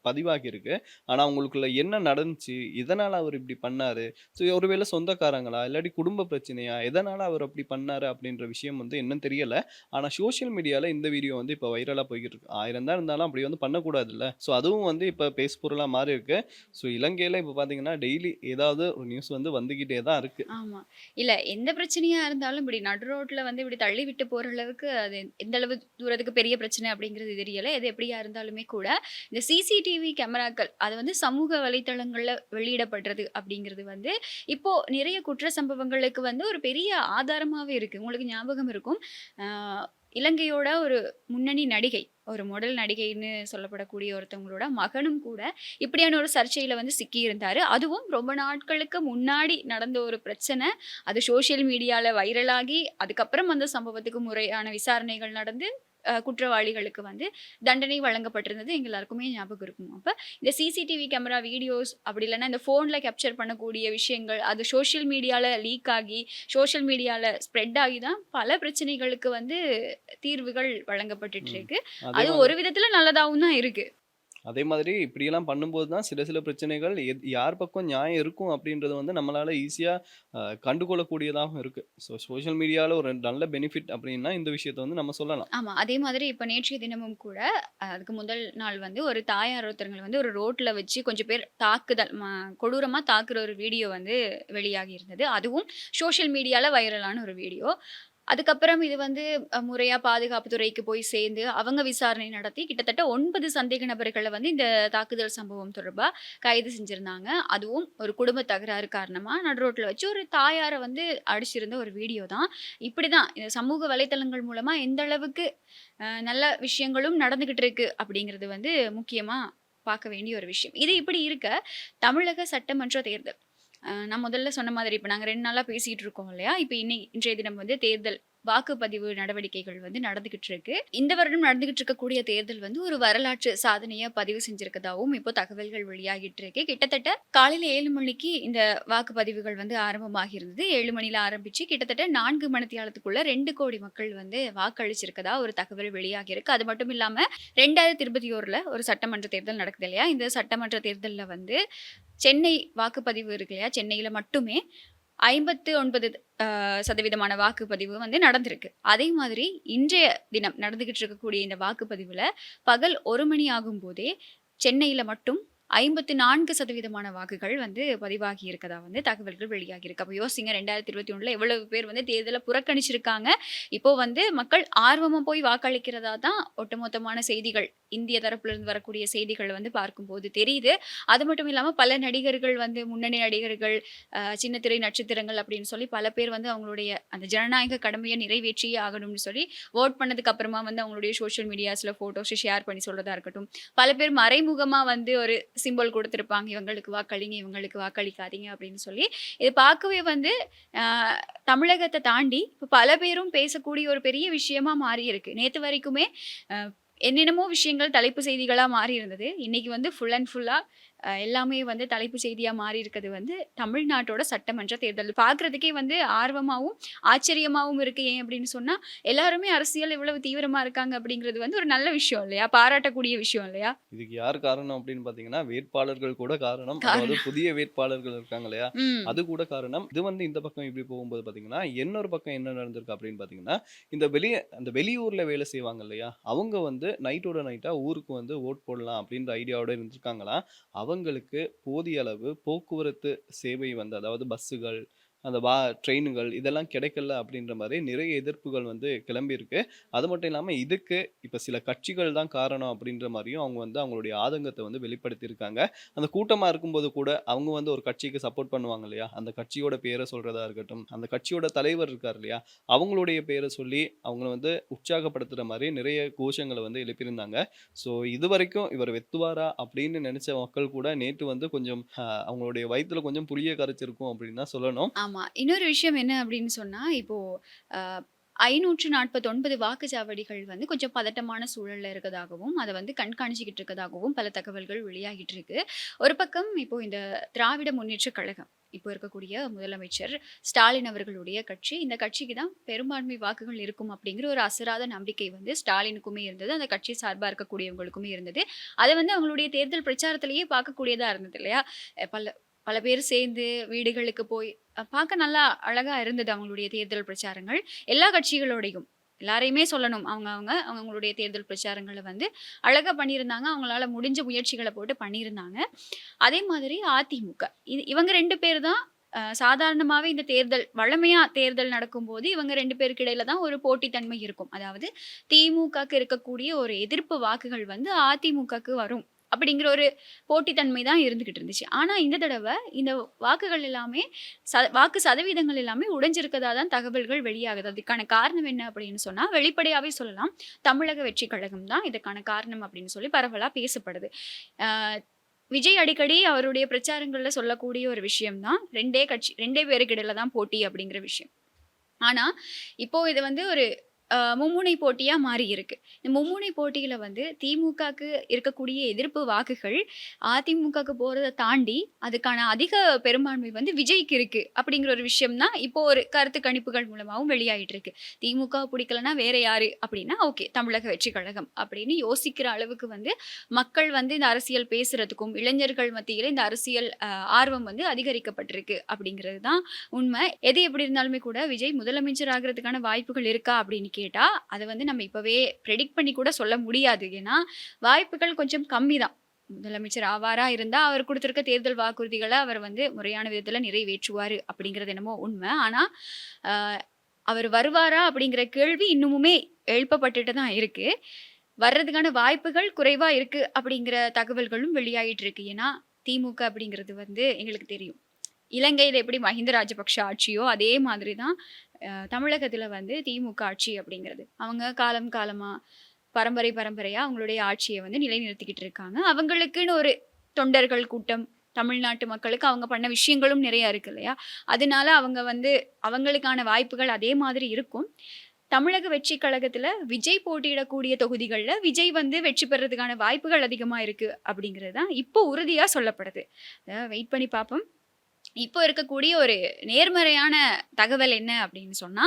பதிவாகியிருக்கு. ஆனா அவங்களுக்குள்ள என்ன நடந்துச்சு? எதனால அவர் இப்படி பண்ணாரு? ஸோ ஒருவேளை சொந்தக்காரங்களா? இல்லாட்டி குடும்ப பிரச்சனையா? எதனால அவர் அப்படி பண்ணாரு? அப்படின்ற விஷயம் வந்து என்னன்னு தெரியல. ஆனா சோசியல் மீடியால இந்த வீடியோ வந்து இப்ப வைரலா போய்க்கிட்டு இருக்கு. 1000 தான் இருந்தாலும் அப்படி வந்து பண்ணக்கூடாதுல்ல. ஸோ அதுவும் வந்து இப்ப பேசுபொருளா மாறி இருக்கு. ஸோ இலங்கையில இப்ப பார்த்தீங்கன்னா, டெய்லி ஏதாவது ஒரு நியூஸ் வந்து வந்துகிட்டே தான் இருக்கு. ஆமா. இல்ல எந்த பிரச்சனையா இருந்தாலும் இப்படி நடு ரோட்ல வந்து இப்படி தள்ளி விட்டு போற அளவுக்கு அது எந்த அளவு தூரத்துக்கு பெரிய பிரச்சனை அப்படிங்கிறது தெரியல. எது எப்படியா இருந்தாலுமே கூட, இந்த சிசிடிவி கேமராக்கள் அது வந்து சமூக வலைத்தளங்கள்ல வெளியிடப்படுறது அப்படிங்கிறது வந்து, இப்போ நிறைய குற்ற சம்பவங்களுக்கு வந்து ஒரு பெரிய ஆதாரமாவே இருக்கு. உங்களுக்கு ஞாபகம் இருக்கும். அ இலங்கையோட ஒரு முன்னணி நடிகை, ஒரு மாடல் நடிகைன்னு சொல்லப்படக்கூடிய ஒருத்தவங்களோட மகனும் கூட இப்படியான ஒரு சர்ச்சையில வந்து சிக்கியிருந்தாரு. அதுவும் ரொம்ப நாட்களுக்கு முன்னாடி நடந்த ஒரு பிரச்சனை. அது சோசியல் மீடியால வைரலாகி, அதுக்கப்புறம் அந்த சம்பவத்துக்கு முறையான விசாரணைகள் நடந்து, குற்றவாளிகளுக்கு வந்து தண்டனை வழங்கப்பட்டிருந்தது எங்க எல்லாருக்குமே ஞாபகம் இருக்கும். அப்ப இந்த சிசிடிவி கேமரா வீடியோஸ் அப்படி இல்லன்னா இந்த ஃபோன்ல கேப்சர் பண்ணக்கூடிய விஷயங்கள், அது சோசியல் மீடியால லீக் ஆகி, சோசியல் மீடியால ஸ்ப்ரெட் ஆகி தான் பல பிரச்சனைகளுக்கு வந்து தீர்வுகள் வழங்கப்பட்டுட்டு ம். இருக்கு. அதே அது மாதிரி ஒரு விதத்துல நல்லதாவும் தான் இருக்கு. அதே மாதிரி இப்படியெல்லாம் பண்ணும்போது தான் சில பிரச்சனைகள் யார் பக்கம் நியாயம் இருக்கும் அப்படின்றது வந்து நம்மளால ஈஸியா கண்டுகொள்ளக்கூடியதாகவும் இருக்கு. சோஷியல் மீடியால ஒரு நல்ல பெனிஃபிட் அப்படின்னா இந்த விஷயத்த வந்து நம்ம சொல்லலாம். ஆமா. அதே மாதிரி இப்ப நேற்றைய தினமும் கூட அதுக்கு முதல் நாள் வந்து ஒரு தாயார் ஒருத்தவங்கள வந்து ஒரு ரோட்ல வச்சு கொஞ்சம் பேர் தாக்குதல் கொடூரமா தாக்குற ஒரு வீடியோ வந்து வெளியாகி இருந்தது. அதுவும் சோஷியல் மீடியால வைரலான ஒரு வீடியோ. அதுக்கப்புறம் இது வந்து முறையா பாதுகாப்பு துறைக்கு போய் சேர்ந்து, அவங்க விசாரணை நடத்தி கிட்டத்தட்ட 9 சந்தேக நபர்கள வந்து இந்த தாக்குதல் சம்பவம் தொடர்பா கைது செஞ்சிருந்தாங்க. அதுவும் ஒரு குடும்ப தகராறு காரணமா நடு ரோட்ல வச்சு ஒரு தாயார வந்து அடிச்சிருந்த ஒரு வீடியோ தான். இப்படிதான் இந்த சமூக வலைத்தளங்கள் மூலமா எந்த அளவுக்கு நல்ல விஷயங்களும் நடந்துகிட்டு இருக்கு அப்படிங்கிறது வந்து முக்கியமா பார்க்க வேண்டிய ஒரு விஷயம். இது இப்படி இருக்க, தமிழக சட்டமன்ற தேர்தல் நான் முதல்ல சொன்ன மாதிரி இப்ப நாங்க 2 நாளா பேசிட்டு இருக்கோம் இல்லையா? இப்ப இன்றைய தினம் வந்து தேர்தல் வாக்குப்பதிவு நடவடிக்கைகள் வந்து நடந்துகிட்டு இருக்கு. இந்த வருடம் நடந்துகிட்டு இருக்கக்கூடிய தேர்தல் வந்து ஒரு வரலாற்று சாதனையா பதிவு செஞ்சிருக்கதாவும் இப்போ தகவல்கள் வெளியாகிட்டு இருக்கு. கிட்டத்தட்ட காலையில 7 மணிக்கு இந்த வாக்குப்பதிவுகள் வந்து ஆரம்பமாகி இருந்தது. 7 மணில ஆரம்பிச்சு கிட்டத்தட்ட 4 மணித்தியாலத்துக்குள்ள 2 கோடி மக்கள் வந்து வாக்களிச்சிருக்கதா ஒரு தகவல் வெளியாகி இருக்கு. அது மட்டும் இல்லாம 2021ல ஒரு சட்டமன்ற தேர்தல் நடக்குது இல்லையா? இந்த சட்டமன்ற தேர்தல்ல வந்து சென்னை வாக்குப்பதிவு இருக்கு இல்லையா? சென்னையில மட்டுமே 59 சதவீதமான வாக்குப்பதிவு வந்து நடந்திருக்கு. அதே மாதிரி இன்றைய தினம் நடந்துகிட்டு இருக்கக்கூடிய இந்த வாக்குப்பதிவுல பகல் 1 மணி ஆகும்போதே சென்னையில மட்டும் 54% வாக்குகள் வந்து பதிவாகி இருக்கதா வந்து தகவல்கள் வெளியாகி இருக்கு. அப்ப யோசிங்க 2021ல எவ்வளவு பேர் வந்து தேர்தல புறக்கணிச்சிருக்காங்க. இப்போ வந்து மக்கள் ஆர்வமா போய் வாக்களிக்கிறதா தான் ஒட்டுமொத்தமான செய்திகள், இந்திய தரப்புல இருந்து வரக்கூடிய செய்திகள் வந்து பார்க்கும்போது தெரியுது. அது மட்டும் இல்லாம பல நடிகர்கள் வந்து முன்னணி நடிகர்கள், சின்ன திரை நட்சத்திரங்கள் அப்படின்னு சொல்லி பல பேர் வந்து அவங்களுடைய அந்த ஜனநாயக கடமையை நிறைவேற்றியே ஆகணும்னு சொல்லி வோட் பண்ணதுக்கு அப்புறமா வந்து அவங்களுடைய சோஷியல் மீடியாஸ்ல போட்டோஸ் ஷேர் பண்ணி சொல்றதா இருக்கட்டும். பல பேர் மறைமுகமா வந்து ஒரு சிம்பல் கொடுத்திருப்பாங்க. இவங்களுக்கு வாக்களிங்க, இவங்களுக்கு வாக்களிக்காதீங்க அப்படின்னு சொல்லி. இது பார்க்கவே வந்து தமிழகத்த தாண்டி இப்ப பல பேரும் பேசக்கூடிய ஒரு பெரிய விஷயமா மாறி இருக்கு. நேத்து வரைக்குமே அ என்னென்னமோ விஷயங்கள் தலைப்பு செய்திகளா மாறி இருந்தது. இன்னைக்கு வந்து ஃபுல் அண்ட் ஃபுல்லா எல்லாமே வந்து தலைப்பு செய்தியா மாறி இருக்கிறது வந்து தமிழ்நாட்டோட சட்டமன்ற தேர்தல். பார்க்கறதுக்கே வந்து ஆர்வமாவும், ஆச்சரியமாவும் இருக்கு. ஏன் அப்படின்னு சொன்னா, எல்லாருமே அரசியல் இவ்வளவு தீவிரமா இருக்காங்க அப்படிங்கிறது வந்து ஒரு நல்ல விஷயம் இல்லையா? பாராட்டக்கூடிய விஷயம் இல்லையா? இதுக்கு யார் காரணம் அப்படின்னு பார்த்தீங்கன்னா, வேட்பாளர்கள் கூட காரணம். அதாவது காரணம். புதிய வேட்பாளர்கள் இருக்காங்க இல்லையா? ம். அது கூட காரணம். இது வந்து இந்த பக்கம் இப்படி போகும்போது பார்த்தீங்கன்னா, இன்னொரு பக்கம் என்ன நடந்திருக்கு அப்படின்னு பார்த்தீங்கன்னா, அந்த வெளியூர்ல வேலை செய்வாங்க இல்லையா? அவங்க வந்து நைட்டோட நைட்டா ஊருக்கு வந்து வோட் போடலாம் அப்படின்ற ஐடியாவோட இருந்திருக்காங்களாம். அவங்களுக்கு போதிய அளவு போக்குவரத்து சேவை வந்து அதாவது பஸ்ஸுகள், அந்த ட்ரெயினுகள் இதெல்லாம் கிடைக்கல அப்படின்ற மாரி நிறைய எதிர்ப்புகள் வந்து கிளம்பியிருக்கு. அது மட்டும் இல்லாம இதுக்கு இப்ப சில கட்சிகள் தான் காரணம் அப்படின்ற மாரியும் அவங்க வந்து அவங்களுடைய ஆதங்கத்த வந்து வெளிப்படுத்தியிருக்காங்க. அந்த கூட்டமா இருக்கும்போது கூட அவங்க வந்து ஒரு கட்சிக்கு சப்போர்ட் பண்ணுவாங்க இல்லையா? அந்த கட்சியோட பேர சொல்றதா இருக்கட்டும், அந்த கட்சியோட தலைவர் இருக்கார் இல்லையா? அவங்களுடைய பேர சொல்லி அவங்கள வந்து உற்சாகப்படுத்துற மாரி நிறைய கோஷங்கள வந்து எழுப்பியிருந்தாங்க. ஸோ இதுவரைக்கும் இவர் வெத்துவாரா அப்படின்னு நெனச்ச மக்கள் கூட நேத்து வந்து கொஞ்சம் அவங்களுடைய வயித்துல கொஞ்சம் புளிய கரைச்சிருக்கும் அப்படின்னு தான் சொல்லணும். ஆமா. இன்னொரு விஷயம் என்ன அப்படின்னு சொன்னா, இப்போ அ 549 வாக்குச்சாவடிகள் வந்து கொஞ்சம் பதட்டமான சூழல்ல இருக்கதாகவும், அத வந்து கண்காணிச்சுக்கிட்டு இருக்கதாகவும் பல தகவல்கள் வெளியாகிட்டு இருக்கு. ஒரு பக்கம் இப்போ இந்த திராவிட முன்னேற்றக் கழகம், இப்போ இருக்கக்கூடிய முதலமைச்சர் ஸ்டாலின் அவர்களுடைய கட்சி. இந்த கட்சிக்கு தான் பெரும்பான்மை வாக்குகள் இருக்கும் அப்படிங்கிற ஒரு அசராத நம்பிக்கை வந்து ஸ்டாலினுக்குமே இருந்தது. அந்த கட்சி சார்பா இருக்கக்கூடியவங்களுக்குமே இருந்தது. அத வந்து அவங்களுடைய தேர்தல் பிரச்சாரத்திலேயே பார்க்கக்கூடியதா இருந்தது இல்லையா? பல பல பேர் சேர்ந்து வீடுகளுக்கு போய் பார்க்க நல்லா அழகா இருந்தது அவங்களுடைய தேர்தல் பிரச்சாரங்கள். எல்லா கட்சிகளோடையும். எல்லாரையுமே சொல்லணும். அவங்களுடைய தேர்தல் பிரச்சாரங்கள வந்து அழகா பண்ணியிருந்தாங்க. அவங்களால முடிஞ்ச முயற்சிகள போட்டு பண்ணியிருந்தாங்க. அதே மாதிரி அதிமுக. இவங்க 2 பேர் தான் சாதாரணமாவே இந்த தேர்தல் வழமையா தேர்தல் நடக்கும்போது இவங்க 2 பேருக்கு இடையில தான் ஒரு போட்டித்தன்மை இருக்கும். அதாவது திமுகக்கு இருக்கக்கூடிய ஒரு எதிர்ப்பு வாக்குகள் வந்து அதிமுகக்கு வரும். அப்படிங்கிற ஒரு போட்டித்தன்மை தான் இருந்துகிட்டு இருந்துச்சு. ஆனா இந்த தடவ இந்த வாக்குகள் எல்லாமே வாக்கு சதவீதங்கள் எல்லாமே உடைஞ்சிருக்கதா தான் தகவல்கள் வெளியாகுது. அதுக்கான காரணம் என்ன அப்படின்னு சொன்னா, வெளிப்படையாவே சொல்லலாம். தமிழக வெற்றி கழகம் தான் இதுக்கான காரணம் அப்படின்னு சொல்லி பரவலா பேசப்படுது. அ விஜய் அடிக்கடி அவருடைய பிரச்சாரங்கள்ல சொல்லக்கூடிய ஒரு விஷயம் தான் 2 பேருக்கு இடையில தான் போட்டி அப்படிங்கிற விஷயம். ஆனா, இப்போ இது வந்து ஒரு மும்முனை போட்டியா மாறி இருக்கு. இந்த மும்முனை போட்டியில வந்து திமுகக்கு இருக்கக்கூடிய எதிர்ப்பு வாக்குகள் அதிமுகக்கு போறத தாண்டி, அதுக்கான அதிக பெரும்பான்மை வந்து விஜய்க்கு இருக்கு. அப்படிங்கிற ஒரு விஷயம் தான் இப்போ ஒரு கருத்து கணிப்புகள் மூலமாவும் வெளியாயிட்டு இருக்கு. திமுக பிடிக்கலன்னா வேற யாரு அப்படின்னா, ஓகே தமிழக வெற்றிக் கழகம் அப்படின்னு யோசிக்கிற அளவுக்கு வந்து மக்கள் வந்து இந்த அரசியல் பேசுறதுக்கும், இளைஞர்கள் மத்தியில இந்த அரசியல் ஆர்வம் வந்து அதிகரிக்கப்பட்டிருக்கு அப்படிங்கிறது தான் உண்மை. எது எப்படி இருந்தாலுமே கூட விஜய் முதலமைச்சர் ஆகுறதுக்கான வாய்ப்புகள் இருக்கா அப்படின்னு கேட்டா, அத வந்து நம்ம இப்பவே பிரெடிக்ட் பண்ணி கூட சொல்ல முடியாது. ஏன்னா, வாய்ப்புகள் கொஞ்சம் கம்மி தான். முதலமைச்சர் ஆவாரா இருந்தா, அவர் குடுத்திருக்க தேர்தல் வாக்குறுதிகள அவர் வந்து முறையான விதத்துல நிறைவேற்றுவாரு அப்படிங்கிறது என்னமோ உண்மை. ஆனா, அ அவர் வருவாரா அப்படிங்கிற கேள்வி இன்னமுமே எழுப்பப்பட்டுட்டு தான் இருக்கு. வர்றதுக்கான வாய்ப்புகள் குறைவா இருக்கு அப்படிங்கிற தகவல்களும் வெளியாயிட்டு இருக்கு. ஏன்னா, திமுக அப்படிங்கிறது வந்து எங்களுக்கு தெரியும். இலங்கையில எப்படி மஹிந்த ராஜபக்ஷ ஆட்சியோ, அதே மாதிரி தான் தமிழகத்துல வந்து திமுக ஆட்சி அப்படிங்கிறது. அவங்க காலம் காலமா, பரம்பரையா அவங்களுடைய ஆட்சிய வந்து நிலைநிறுத்திக்கிட்டு இருக்காங்க. அவங்களுக்குன்னு ஒரு தொண்டர்கள் கூட்டம், தமிழ்நாட்டு மக்களுக்கு அவங்க பண்ண விஷயங்களும் நிறைய இருக்கு இல்லையா? அதனால அவங்க வந்து அவங்களுக்கான வாய்ப்புகள் அதே மாதிரி இருக்கும். தமிழக வெற்றிக் கழகத்துல விஜய் போட்டியிடக்கூடிய தொகுதிகள்ல விஜய் வந்து வெற்றி பெறதுக்கான வாய்ப்புகள் அதிகமா இருக்கு அப்படிங்கிறது தான் இப்போ உறுதியா சொல்லப்படுது. வெயிட் பண்ணி பார்ப்போம். இப்போ இருக்கக்கூடிய ஒரு நேர்மறையான தகவல் என்ன அப்படின்னு சொன்னா,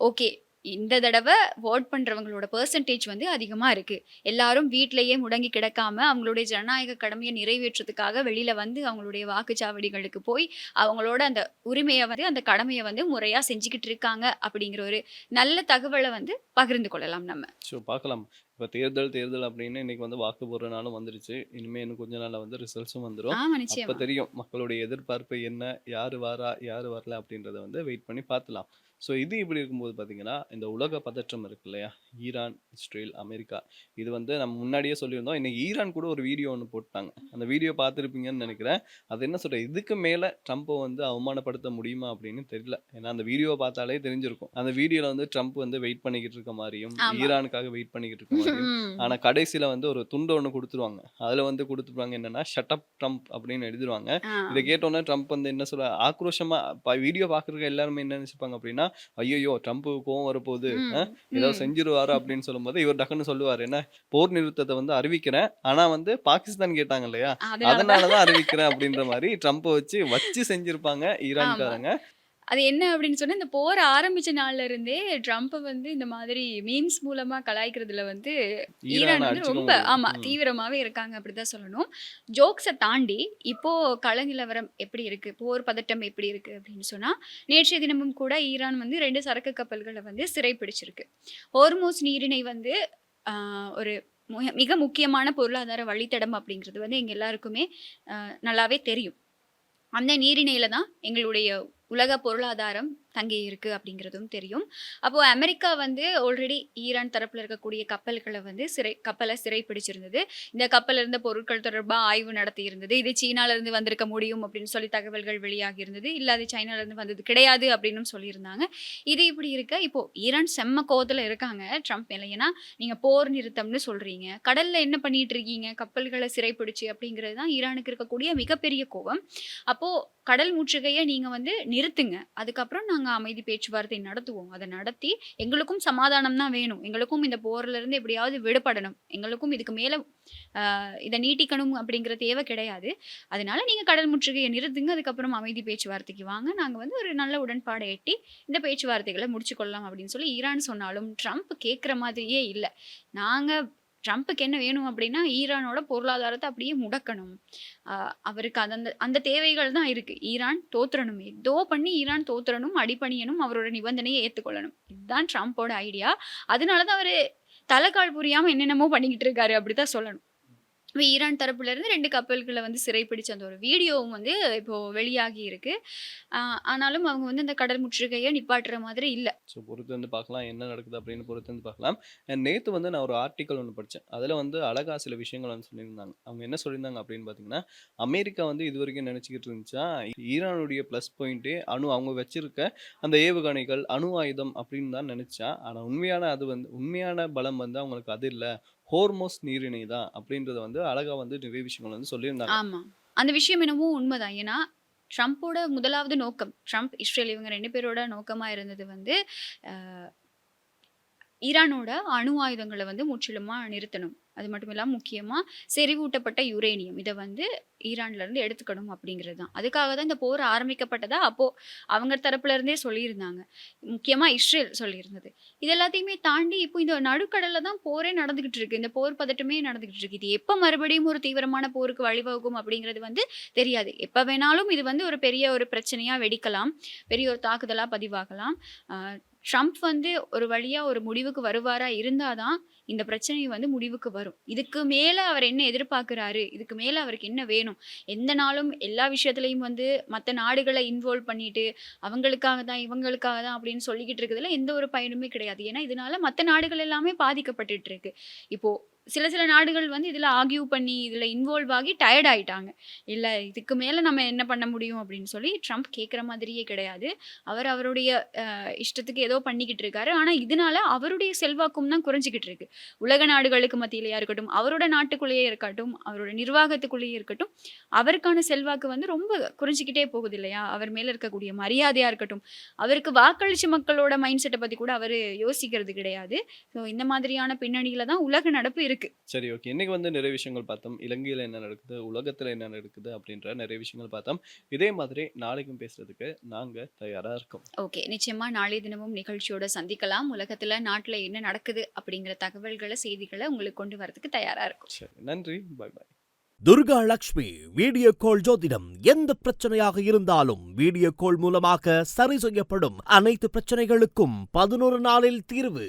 ஓகே இந்த தடவ வோட் பண்றவங்களோட பெர்சன்டேஜ் வந்து அதிகமா இருக்கு. எல்லாரும் வீட்லயே முடங்கி கிடக்காம, அவங்களுடைய ஜனநாயக கடமைய நிறைவேற்றதுக்காக வெளியில வந்து அவங்களுடைய வாக்குச்சாவடிகளுக்கு போய், அவங்களோட அந்த உரிமைய வந்து அந்த கடமைய வந்து முறையா செஞ்சுக்கிட்டு இருக்காங்க அப்படிங்கிற ஒரு நல்ல தகவல வந்து பகிர்ந்து கொள்ளலாம் நம்ம. ஸோ பார்க்கலாம். இப்ப தேர்தல் அப்படின்னு இன்னைக்கு வந்து வாக்கு போடுற நாளும் வந்துருச்சு. இனிமே இன்னும் கொஞ்ச நாள்ல வந்து ரிசல்ட்ஸும் வந்துரும். ஆமா, அப்ப நிச்சயமா. தெரியும் மக்களுடைய எதிர்பார்ப்பு என்ன? யாரு வாரா? யாரு வரல? அப்படின்றத வந்து வெயிட் பண்ணி பார்த்துலாம். ஸோ இது இப்படி இருக்கும்போது பார்த்தீங்கன்னா, இந்த உலக பதற்றம் இருக்கு இல்லையா? Iran, Israel, America. இது வந்து நம்ம முன்னாடியே சொல்லியிருந்தோம். இன்னைக்கு ஈரான் கூட ஒரு வீடியோ ஒண்ணு போட்டாங்க. அந்த வீடியோ பார்த்திருப்பீங்கன்னு நெனைக்கிறேன். அது என்ன சொல்றது? இதுக்கு மேல ட்ரம்ப்ப வந்து அவமானப்படுத்த முடியுமா அப்படின்னு தெரியல. ஏன்னா அந்த வீடியோவ பார்த்தாலே தெரிஞ்சிருக்கும். அந்த வீடியோல வந்து ட்ரம்ப் வந்து வெயிட் பண்ணிக்கிட்டு இருக்க மாரியும், ஆமா. ஈரானுக்காக வெயிட் பண்ணிக்கிட்டு இருக்க மாரியும், ஆனா ம். கடைசியில வந்து ஒரு துண்டு ஒண்ணு குடுத்துருவாங்க. அதுல வந்து குடுத்துருப்பாங்க என்னன்னா, "ஷட் அப் ட்ரம்ப்" அப்படின்னு எழுதிருவாங்க. ஆ. இத கேட்டோனே ட்ரம்ப் வந்து என்ன சொல்ல ஆக்ரோஷமா வீடியோ பார்க்குறவங்க எல்லாருமே என்ன நெனச்சுப்பாங்க அப்படின்னா, "ஐய்யய்யோ! ட்ரம்ப்புக்கு கோவம் வரப்போகுது. ம். ஏதாவது ம். செஞ்சுருவாரு" அப்படின்னு சொல்லும்போது, இவர் டக்குன்னு சொல்லுவாரு என்ன, "போர் நிறுத்தத்த வந்து அறிவிக்கிறேன். ஆனா வந்து பாகிஸ்தான் கேட்டாங்க இல்லையா? அதனால தான். அதனால தான் அறிவிக்கிறேன்" அப்படின்ற மாரி ட்ரம்ப்ப வச்சு செஞ்சிருப்பாங்க ஆமா. ஈரான்காரங்க. அது என்ன அப்படின்னு சொன்னா, இந்த போர் ஆரம்பிச்ச நாள்ல இருந்தே ட்ரம்ப்ப வந்து இந்த மாதிரி மீம்ஸ் மூலமா கலாய்க்கிறதுல வந்து ஈரான் ஈரான வந்து அடிச்சுக்க ரொம்ப முடியும். ஆமா ம். தீவிரமாவே இருக்காங்க அப்படிதான் சொல்லணும். ஜோக்ஸ தாண்டி இப்போ கள நிலவரம் எப்படி இருக்கு? போர் பதட்டம் எப்படி இருக்கு? அப்படின்னு சொன்னா, நேற்றைய தினமும் கூட ஈரான் வந்து 2 சரக்கு கப்பல்கள வந்து சிறைப்பிடிச்சிருக்கு. ஹோர்மூஸ் நீரிணை வந்து ஆ ஒரு மிக முக்கியமான பொருளாதார வழித்தடம் அப்படிங்கிறது வந்து எங்க எல்லாருக்குமே நல்லாவே தெரியும். அந்த நீரிணையில தான் எங்களுடைய உலக பொருளாதாரம் தங்கி இருக்கு அப்படிங்கிறதும் தெரியும். அப்போ அமெரிக்கா வந்து ஆல்ரெடி ஈரான் தரப்புல இருக்கக்கூடிய கப்பல்கள வந்து கப்பல சிறைப்பிடிச்சிருந்தது. இந்த கப்பல்ல இருந்த பொருட்கள் தொடர்பா ஆய்வு நடத்தி இருந்தது. இது சீனால இருந்து வந்திருக்க முடியும் அப்படின்னு சொல்லி தகவல்கள் வெளியாகி இருந்தது. இல்ல அது சைனால இருந்து வந்தது கிடையாது அப்படின்னும் சொல்லியிருந்தாங்க. இது இப்படி இருக்க இப்போ ஈரான் செம்ம கோவத்துல இருக்காங்க ட்ரம்ப் மேல. ஏன்னா நீங்க போர் நிறுத்தம்னு சொல்றீங்க. கடல்ல என்ன பண்ணிட்டு இருக்கீங்க? கப்பல்கள சிறைப்பிடிச்சு அப்படிங்கிறது தான் ஈரானுக்கு இருக்கக்கூடிய மிகப்பெரிய கோவம். அப்போ கடல் முற்றுகைய நீங்க வந்து நிறுத்துங்க. அதுக்கப்புறம் நாங்க அமைதி பேச்சுவார்த்தை நடத்துவோம். அத நடத்தி எங்களுக்கும் சமாதானம் தான் வேணும். எங்களுக்கும் இந்த போர்ல இருந்து எப்படியாவது விடுபடணும். எங்களுக்கும் இதுக்கு மேல இத நீட்டிக்கணும் அப்படிங்கிற தேவை கிடையாது. அதனால நீங்க கடல் முற்றுகைய நிறுத்துங்க. அதுக்கப்புறம் அமைதி பேச்சுவார்த்தைக்கு வாங்க. நாங்க வந்து ஒரு நல்ல உடன்பாட எட்டி இந்த பேச்சுவார்த்தைகள முடிச்சுக் கொள்ளலாம் அப்படின்னு சொல்லி ஈரான் சொன்னாலும், ட்ரம்ப் கேட்கிற மாதிரியே இல்ல. நாங்க ட்ரம்ப்புக்கு என்ன வேணும் அப்படின்னா, ஈரானோட பொருளாதாரத்த அப்படியே முடக்கணும். அ அவருக்கு அந்த அந்த தேவைகள் தான் இருக்கு. ஈரான் தோத்துறணும். ஏதோ பண்ணி ஈரான் தோத்துறணும், அடிபணியணும், அவரோட நிபந்தனைய ஏத்துக்கொள்ளணும். இதுதான் ட்ரம்ப்போட ஐடியா. அதனால தான் அவரு தல கால் புரியாம என்னென்னமோ பண்ணிக்கிட்டு இருக்காரு அப்படித்தான் சொல்லணும். இப்ப ஈரான் தரப்புல இருந்து 2 கப்பல்கள வந்து சிறைப்பிடிச்ச அந்த ஒரு வீடியோவும் வந்து இப்போ வெளியாகி இருக்கு. அ ஆனாலும் அவங்க வந்து அந்த கடல் முற்றுகைய நிப்பாட்டுற மாதிரி இல்ல. ஸோ பொறுத்து வந்து பார்க்கலாம். என்ன நடக்குது அப்படின்னு பொறுத்து வந்து பார்க்கலாம். நேத்து வந்து நான் ஒரு ஆர்டிக்கல் ஒண்ணு படிச்சேன். அதுல வந்து அழகா சில விஷயங்கள் வந்து சொல்லியிருந்தாங்க. அவங்க என்ன சொல்லியிருந்தாங்க அப்படின்னு பார்த்தீங்கன்னா, அமெரிக்கா வந்து இதுவரைக்கும் நினைச்சுக்கிட்டு இருந்துச்சாம், ஈரானுடைய ப்ளஸ் பாயிண்ட்டே அவங்க வச்சிருக்க அந்த ஏவுகணைகள், அணு ஆயுதம் அப்படின்னு தான் நினைச்சான். ஆனா உண்மையான பலம் வந்து அவங்களுக்கு அது இல்ல. ஹோர்மோஸ் நீரிணை தான் அப்படின்றத வந்து அழகா வந்து நிறைய விஷயங்கள் வந்து சொல்லியிருந்தாங்க. ஆமா. அந்த விஷயம் என்னமோ உண்மதான். ஏன்னா, ட்ரம்ப்போட முதலாவது நோக்கம், ட்ரம்ப், இஸ்ரேல் இவங்க 2 பேரோட நோக்கமா இருந்தது வந்து, அ ஈரானோட அணு ஆயுதங்கள வந்து முற்றிலுமா நிறுத்தணும். அது மட்டும் இல்லாம முக்கியமா செறிவூட்டப்பட்ட யுரேனியம் இத வந்து ஈரான்ல இருந்து எடுத்துக்கணும் அப்படிங்கிறது தான். அதுக்காக தான் இந்த போர் ஆரம்பிக்கப்பட்டதா அப்போ அவங்க தரப்புல இருந்தே சொல்லியிருந்தாங்க. முக்கியமா இஸ்ரேல் சொல்லியிருந்தது. இது எல்லாத்தையுமே தாண்டி இப்போ இந்த நடுக்கடல்ல தான் போரே நடந்துகிட்டு இருக்கு. இந்த போர் பதட்டமே நடந்துகிட்டு இருக்கு. இது எப்ப மறுபடியும் ஒரு தீவிரமான போருக்கு வழிவகுக்கும் அப்படிங்கிறது வந்து தெரியாது. எப்ப வேணாலும் இது வந்து ஒரு பெரிய ஒரு பிரச்சனையா வெடிக்கலாம். பெரிய ஒரு தாக்குதலா பதிவாகலாம். அ ட்ரம்ப் வந்து ஒரு வழியா ஒரு முடிவுக்கு வருவாரா இருந்தா தான் இந்த பிரச்சனை வந்து முடிவுக்கு வரும். இதுக்கு மேல அவர் என்ன எதிர்பார்க்கிறாரு? இதுக்கு மேல அவருக்கு என்ன வேணும்? எந்த நாளும் எல்லா விஷயத்திலயும் வந்து மத்த நாடுகள இன்வால்வ் பண்ணிட்டு, அவங்களுக்காக தான், இவங்களுக்காக தான் அப்படின்னு சொல்லிக்கிட்டு இருக்கிறதுல எந்த ஒரு பயனுமே கிடையாது. ஏன்னா, இதனால மத்த நாடுகள் எல்லாமே பாதிக்கப்பட்டுட்டு இருக்கு. இப்போ சில நாடுகள் வந்து இதுல ஆர்க்யூ பண்ணி, இதுல இன்வால்வ் ஆகி டயர்ட் ஆயிட்டாங்க. இல்ல இதுக்கு மேல நம்ம என்ன பண்ண முடியும் அப்படின்னு சொல்லி ட்ரம்ப் கேட்கிற மாதிரியே கிடையாது. அவர் அவருடைய இஷ்டத்துக்கு ஏதோ பண்ணிக்கிட்டு இருக்காரு. ஆனா, இதனால அவருடைய செல்வாக்கும் தான் குறைஞ்சுகிட்டு இருக்கு. உலக நாடுகளுக்கு மத்தியிலயா இருக்கட்டும், அவரோட நாட்டுக்குள்ளேயே இருக்கட்டும், அவரோட நிர்வாகத்துக்குள்ளேயே இருக்கட்டும், அவருக்கான செல்வாக்கு வந்து ரொம்ப குறைஞ்சுக்கிட்டே போகுது இல்லையா? அவர் மேல இருக்கக்கூடிய மரியாதையா இருக்கட்டும், அவருக்கு வாக்களிச்ச மக்களோட மைண்ட் செட்ட பத்தி கூட அவரு யோசிக்கிறது கிடையாது. ஸோ இந்த மாதிரியான பின்னணியில தான் உலக நடப்பு இருக்கு. சரி, ஓகே. இன்னைக்கு வந்து நிறைய விஷயங்கள் பார்த்தோம். இலங்கையில என்ன நடக்குது, உலகத்துல என்ன நடக்குது அப்படின்ற நிறைய விஷயங்கள் பார்த்தோம். இதே மாதிரி நாளைக்கும் பேசுறதுக்கு நாங்க தயாரா இருக்கோம். ஓகே. நிச்சயமா நாளைய தினமும் நிகழ்ச்சியோட சந்திக்கலாம். உலகத்துல, நாட்டுல என்ன நடக்குது அப்படிங்கிற தகவல்கள, செய்திகள உங்களுக்கு கொண்டு வரதுக்கு தயாரா இருக்கும். சரி, நன்றி. பாய் பாய். துர்கா லட்சுமி வீடியோ கால் ஜோதிடம் எந்த பிரச்சனையாக இருந்தாலும் வீடியோ கால் மூலமாக சரி செய்யப்படும். அனைத்து பிரச்சனைகளுக்கும் 11 நாளில் தீர்வு.